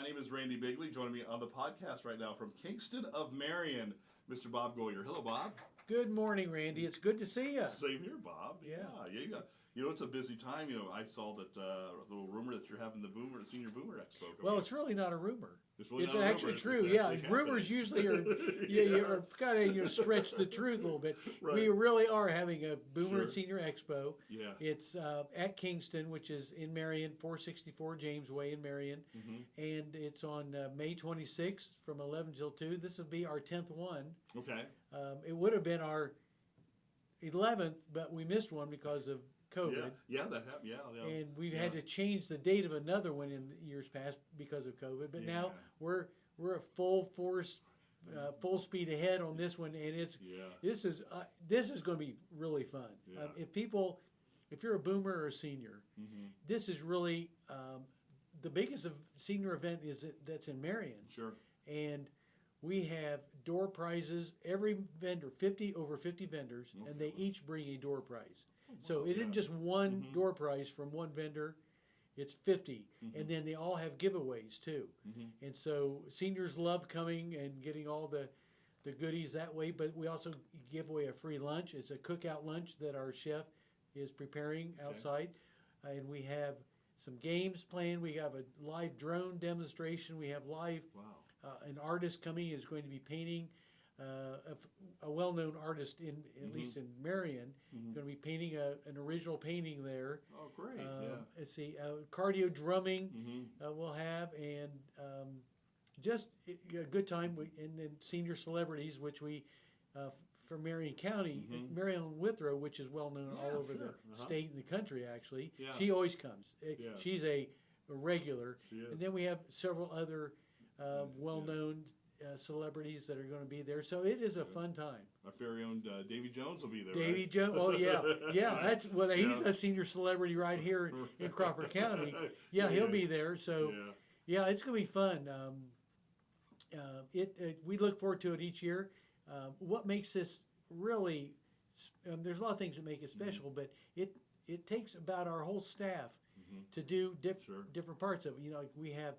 My name is Randy Bigley. Joining me on the podcast right now from Kingston of Marion, Mr. Bob Goyer. Hello, Bob. Good morning, Randy. It's good to see you. Same here, Bob. Yeah. You know, it's a busy time. You know, I saw that little rumor that you're having the Senior Boomer Expo. Well, it's really not a rumor. It's really It's not actually a rumor. true. It's Yeah, actually rumors happening. usually are you're kind of stretch the truth a little bit. Right. We really are having a Boomer Sure. and Senior Expo. Yeah. It's at Kingston, which is in Marion, 464 James Way in Marion, and it's on May 26th from 11 till 2. This will be our 10th one. Okay. It would have been our 11th, but we missed one because of COVID. Yeah, that happened. Yeah. And we've had to change the date of another one in the years past because of COVID. But now we're at full force, full speed ahead on this one, and this is going to be really fun. Yeah. If you're a boomer or a senior, this is really the biggest senior event that's in Marion. Sure. And we have door prizes. Every vendor, over 50 vendors, and they each bring a door prize. So it isn't just one door prize from one vendor, it's 50. And then they all have giveaways too. And so seniors love coming and getting all the goodies that way, but we also give away a free lunch. It's a cookout lunch that our chef is preparing outside. And we have some games playing. We have a live drone demonstration. We have live, an artist coming is going to be painting. A well-known artist at least in Marion, going to be painting an original painting there. Oh, great! Let's see, cardio drumming we'll have, and just a good time. And then senior celebrities, which we from Marion County, Marion Withrow, which is well known all over the state and the country. Actually, she always comes. She's a regular. She is. And then we have several other well-known celebrities that are going to be there, so it is a fun time. Our very own Davy Jones will be there. Davy right? Jones, oh yeah, that's he's a senior celebrity right here in Crawford County. Yeah, he'll be there. So it's going to be fun. We look forward to it each year. What makes this really? There's a lot of things that make it special, but it takes about our whole staff to do different parts of it. You know, like we have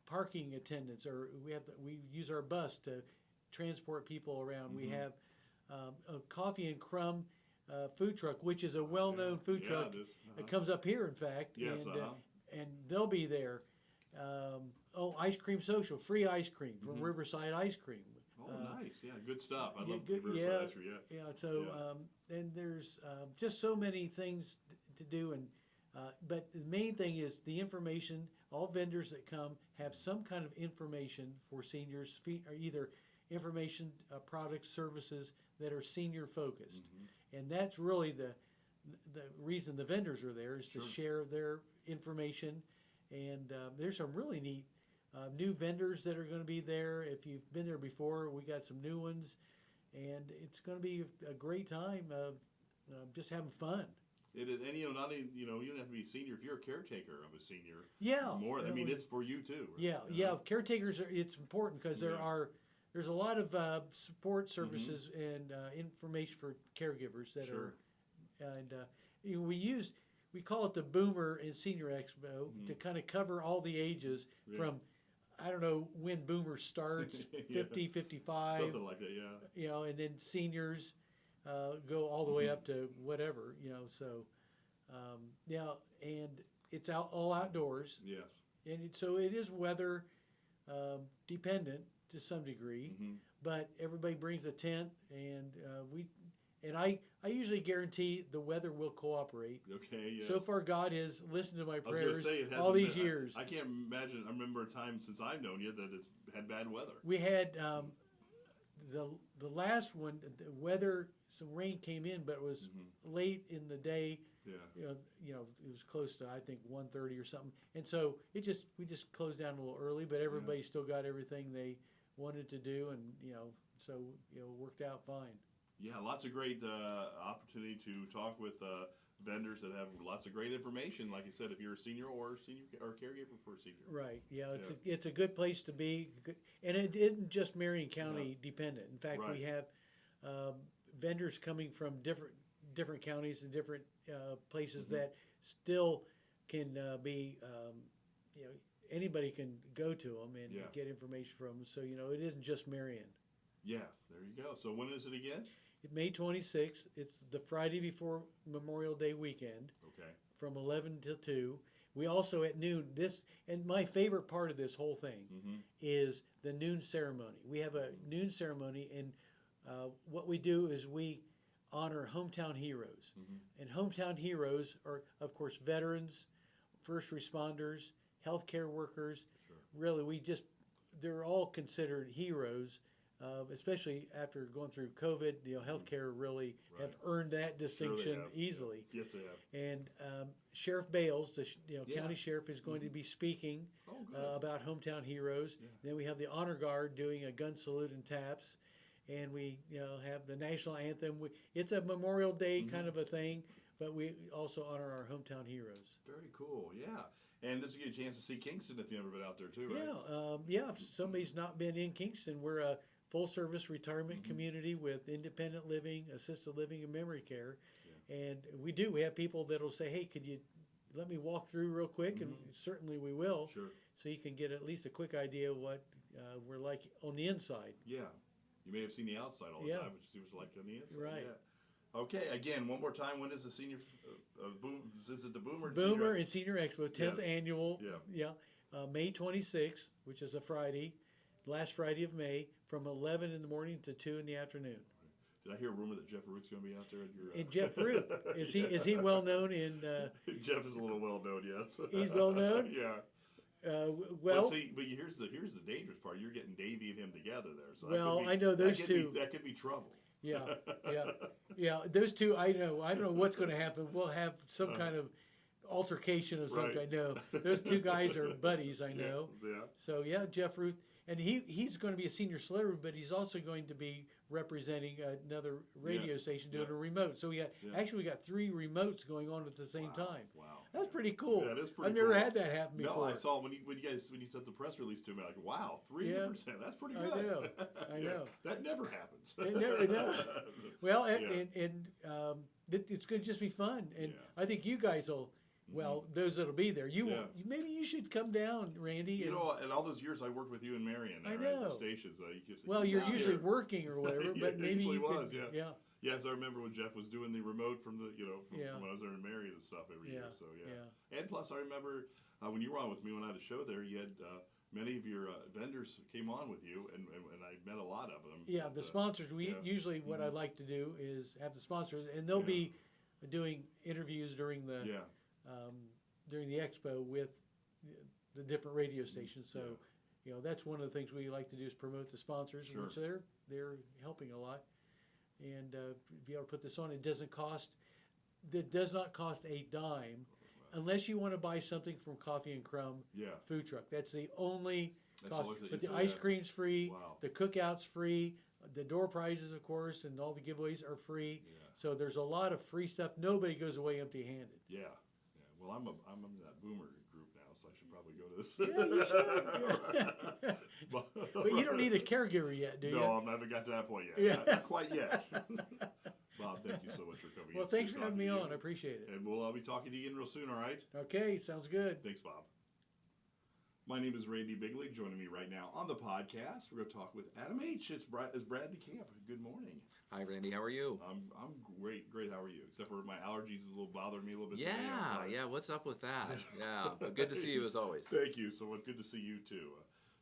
parking attendants, or we use our bus to transport people around. We have a coffee and crumb food truck, which is a well-known food truck. It comes up here, in fact, and they'll be there. Ice cream social, free ice cream from Riverside Ice Cream. Oh, nice! Yeah, good stuff. I love Riverside Ice Cream. So and there's just so many things to do, and but the main thing is the information. All vendors that come have some kind of information for seniors, or either information, products, services that are senior focused, and that's really the reason the vendors are there, is to share their information. And there's some really neat new vendors that are going to be there. If you've been there before, we got some new ones, and it's going to be a great time of just having fun. It is, and you don't have to be a senior if you're a caretaker of a senior. Yeah, it's for you too. Right? Caretakers it's important because there's a lot of support services and information for caregivers that are, and we call it the Boomer and Senior Expo to kind of cover all the ages from, I don't know when Boomer starts, 50, 55, something like that. You know, and then seniors. Go all the way up to whatever, so and it's all outdoors. Yes. And so it is weather dependent to some degree, but everybody brings a tent, and I usually guarantee the weather will cooperate. Okay. Yes. So far, God has listened to my prayers I was gonna say, it all these hasn't been, years. I can't imagine. I remember a time since I've known you that it's had bad weather. We had. The last one, the weather, some rain came in, but it was late in the day. Yeah. It was close to, I think, 1:30 or something, and so we just closed down a little early, but everybody still got everything they wanted to do, and so it worked out fine. Yeah, lots of great opportunity to talk with vendors that have lots of great information. Like you said, if you're a senior or caregiver for a senior. Right. Yeah. It's a good place to be, and it isn't just Marion County dependent. In fact, we have vendors coming from different counties and different places that still can be anybody can go to them and Yeah. get information from them. So, it isn't just Marion. Yeah, there you go. So when is it again? May 26th. It's the Friday before Memorial Day weekend Okay. from 11 till 2. We also at noon, and my favorite part of this whole thing Mm-hmm. is the noon ceremony. We have a noon ceremony, and what we do is we honor hometown heroes. Mm-hmm. And hometown heroes are, of course, veterans, first responders, healthcare workers. Sure. Really, they're all considered heroes, especially after going through COVID. Healthcare really Right. have earned that distinction have. easily. Yeah. Yes, they have. And Sheriff Bales, the Yeah. county sheriff, is going to be speaking Oh, good. about hometown heroes. Yeah. Then we have the honor guard doing a gun salute and taps, and we have the national anthem. It's a Memorial Day Mhm. kind of a thing, but we also honor our hometown heroes. Very cool. Yeah. And this will get a chance to see Kingston if you've ever been out there too, right? Yeah. If somebody's not been in Kingston, we're a full-service retirement Mhm. community with independent living, assisted living, and memory care. Yeah. And we have people that'll say, "Hey, could you let me walk through real quick?" And certainly we will, Sure. so you can get at least a quick idea of what we're like on the inside. Yeah. You may have seen the outside all the Yeah. time, but you see what it's like on the inside. Right. Yeah. Okay. Again, one more time. When is the senior boom? Is it the Boomer? Boomer and Senior Expo, 10th Yes. annual. Yeah. May 26th, which is a Friday, last Friday of May, from 11 in the morning to 2 in the afternoon. Did I hear a rumor that Jeff Ruth's going to be out there at your? And Jeff Ruth, is he well known in? Jeff is a little well known, yes. He's well known? Yeah. Well, see, but here's the dangerous part. You're getting Davey and him together there. So Well, that could be, I know those that could two. That could be trouble. Yeah. Those two, I know. I don't know what's going to happen. We'll have some kind of altercation of some Right. kind. No, those two guys are buddies. I know. Yeah. So yeah, Jeff Ruth, and he's going to be a senior celebrity, but he's also going to be representing another radio Yeah. station doing Yeah. a remote. So we got Yeah. 3 remotes going on at the same Wow. time. Wow. That's pretty cool. Yeah, it is pretty I've never cool. had that happen before. No, I saw when you sent the press release to me, like, wow, 3%. That's pretty I good. know. I Yeah, know. that never happens. It never does. Well, Yeah. it's going to just be fun, and Yeah. I think you guys will. Well, those that'll be there, you Yeah. won't. Maybe you should come down, Randy. You and, know, and all those years I worked with you in Marion, I at know. the stations. You kept saying, well, "Get you're down usually here." working or whatever, Yeah, but it maybe usually you was, could. yeah. Yes, I remember when Jeff was doing the remote from the, from Yeah. when I was there in Marion and stuff every year. Yeah, So yeah. And plus, I remember when you were on with me when I had a show there, you had many of your vendors came on with you, and I met a lot of them. Yeah, But, the sponsors. We yeah. usually what I like to do is have the sponsors, and they'll Yeah. be doing interviews during the Yeah. during the expo with the different radio stations. So, that's one of the things we like to do is promote the sponsors, Sure. which they're helping a lot, and be able to put this on. It does not cost a dime, unless you want to buy something from Coffee and Crumb Yeah. food truck. That's the only That's cost. all it is. But the So, ice yeah. cream's free, Wow. the cookout's free, the door prizes, of course, and all the giveaways are free. Yeah. So there's a lot of free stuff. Nobody goes away empty-handed. Yeah. Well, I'm in that Boomer group now, so I should probably go to this. Yeah, you should. But you don't need a caregiver yet, do you? No, I haven't got to that point yet. Yeah. Not quite yet. Bob, thank you so much for coming. Well, It's thanks good for having me talking to on. you. I appreciate it. And we'll be talking to you again real soon, all right? Okay, sounds good. Thanks, Bob. My name is Randy Bigley. Joining me right now on the podcast, we're going to talk with ADAMH. It's Brad DeCamp. Good morning. Hi, Randy. How are you? I'm great. Great. How are you? Except for my allergies a little bothering me a little bit. today. I'm Yeah, sorry. yeah. What's up with that? Yeah, but good to see you as always. Thank you so much. Good to see you too.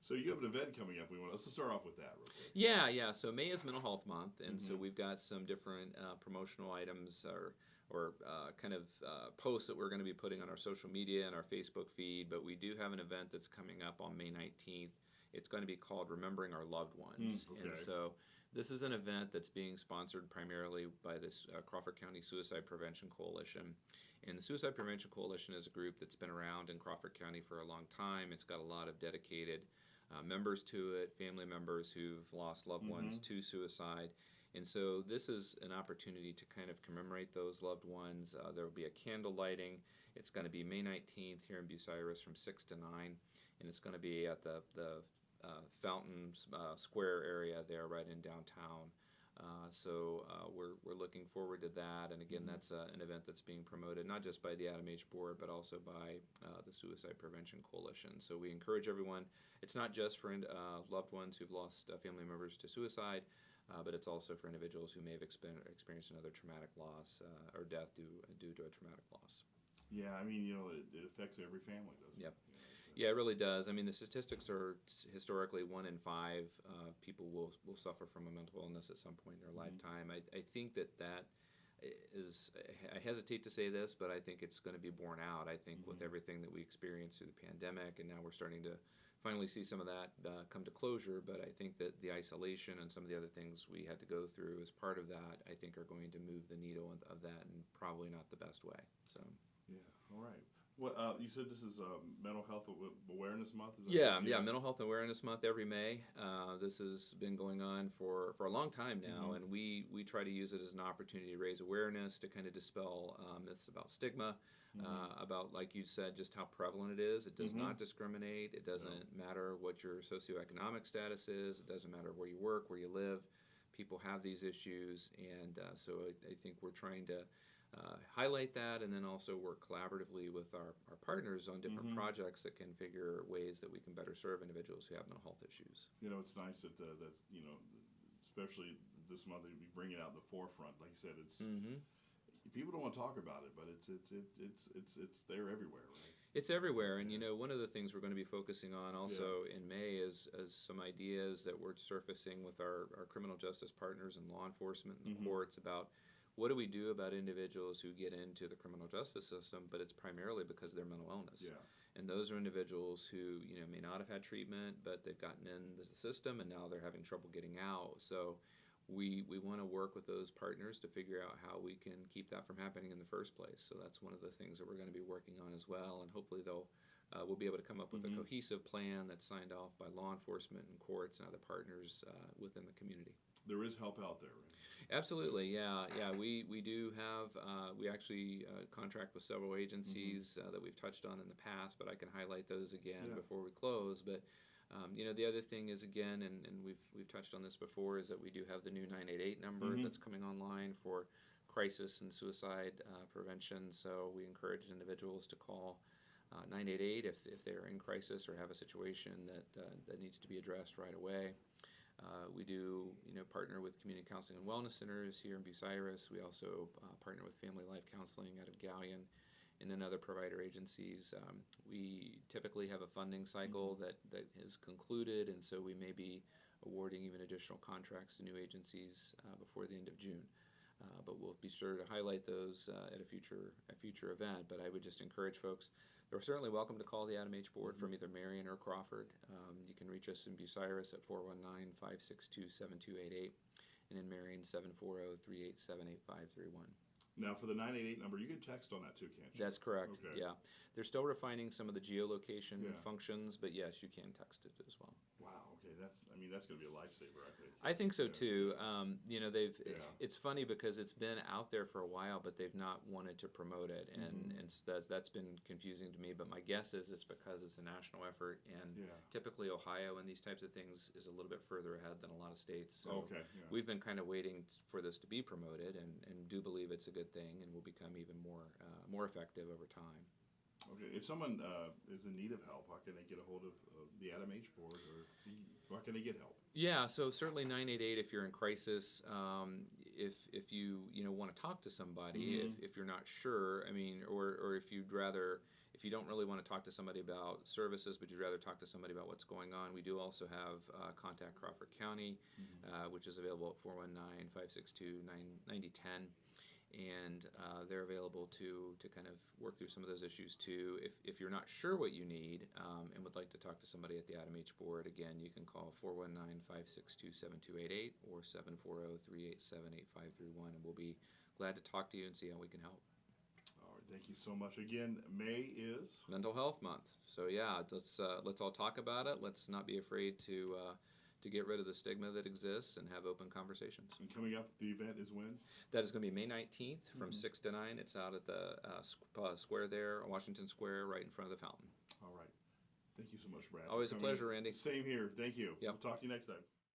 So you have an event coming up. Let's start off with that real quick. Yeah. So May is Mental Health Month, and so Mhm. we've got some different promotional items or kind of posts that we're going to be putting on our social media and our Facebook feed. But we do have an event that's coming up on May 19th. It's going to be called Remembering Our Loved Ones, Okay. and so this is an event that's being sponsored primarily by this Crawford County Suicide Prevention Coalition. And the Suicide Prevention Coalition is a group that's been around in Crawford County for a long time. It's got a lot of dedicated members to it, family members who've lost loved ones to suicide. And so this is an opportunity to kind of commemorate those loved ones. There will be a candle lighting. It's going to be May 19th here in Bucyrus from 6 to 9. And it's going to be at the Fountain Square area there right in downtown We're looking forward to that, and again, that's an event that's being promoted not just by the ADAMH board, but also by the Suicide Prevention Coalition. So we encourage everyone. It's not just for loved ones who've lost family members to suicide, but it's also for individuals who may have experienced another traumatic loss or death due to a traumatic loss. Yeah, I mean, it affects every family, doesn't Yep. it? Yeah, it really does. I mean, the statistics are historically 1 in 5 people will suffer from a mental illness at some point in their lifetime. I think that is, I hesitate to say this, but I think it's going to be borne out. I think with everything that we experienced through the pandemic, and now we're starting to finally see some of that come to closure, but I think that the isolation and some of the other things we had to go through as part of that, I think are going to move the needle of that, and probably not the best way. So. Yeah, all right. What you said this is Mental Health Awareness Month? Is that Yeah, Mental Health Awareness Month every May. This has been going on for a long time now, and we try to use it as an opportunity to raise awareness, to kind of dispel myths about stigma, about, like you said, just how prevalent it is. It does not discriminate. It doesn't matter what your socioeconomic status is. It doesn't matter where you work, where you live. People have these issues, and so I think we're trying to highlight that, and then also work collaboratively with our partners on different projects that can figure ways that we can better serve individuals who have mental health issues. It's nice that especially this month, they bring it out in the forefront. Like you said, it's people don't want to talk about it, but it's there everywhere, right? It's everywhere, and one of the things we're going to be focusing on also in May is some ideas that we're surfacing with our criminal justice partners and law enforcement and the courts about what do we do about individuals who get into the criminal justice system, but it's primarily because of their mental illness. Yeah. And those are individuals who may not have had treatment, but they've gotten into the system and now they're having trouble getting out. So we want to work with those partners to figure out how we can keep that from happening in the first place. So that's one of the things that we're going to be working on as well, and hopefully we'll be able to come up with a cohesive plan that's signed off by law enforcement and courts and other partners within the community. There is help out there, right? Absolutely, yeah. We do have, we actually contract with several agencies that we've touched on in the past, but I can highlight those again before we close. But the other thing is, again, and we've touched on this before, is that we do have the new 988 number that's coming online for crisis and suicide prevention. So we encourage individuals to call 988 if they're in crisis or have a situation that needs to be addressed right away. We do, partner with community counseling and wellness centers here in Bucyrus. We also partner with Family Life Counseling out of Gallion, and then other provider agencies. We typically have a funding cycle that is concluded, and so we may be awarding even additional contracts to new agencies before the end of June. But we'll be sure to highlight those at a future event. But I would just encourage folks, they're certainly welcome to call the ADAMH board from either Marion or Crawford. You can reach us in Bucyrus at 419-562-7288, and in Marion 740-387-8531. Now, for the 988 number, you can text on that too, can't you? That's correct. Okay. Yeah, they're still refining some of the geolocation functions, but yes, you can text it as well. Wow. Okay, that's going to be a lifesaver, I think. I think so too. It's funny because it's been out there for a while, but they've not wanted to promote it, and that's been confusing to me. But my guess is it's because it's a national effort, and typically Ohio and these types of things is a little bit further ahead than a lot of states. So we've been kind of waiting for this to be promoted, and do believe it's a good thing, and will become even more effective over time. Okay, if someone is in need of help, how can they get a hold of the ADAMH board, or how can they get help? Yeah, so certainly 988 if you're in crisis. If you want to talk to somebody, if you're not sure, or if you don't really want to talk to somebody about services, but you'd rather talk to somebody about what's going on, we do also have Contact Crawford County, which is available at 419-562-9010. And they're available to kind of work through some of those issues too. If you're not sure what you need and would like to talk to somebody at the ADAMH board, again, you can call 419-562-7288 or 740-387-8531, and we'll be glad to talk to you and see how we can help. All right, thank you so much. Again, May is Mental Health Month. So yeah, let's all talk about it. Let's not be afraid to get rid of the stigma that exists and have open conversations. And coming up, the event is when? That is going to be May 19th from 6 to 9. It's out at the square there, Washington Square, right in front of the fountain. All right. Thank you so much, Brad. Always a pleasure, Randy. Same here. Thank you. Yep. We'll talk to you next time.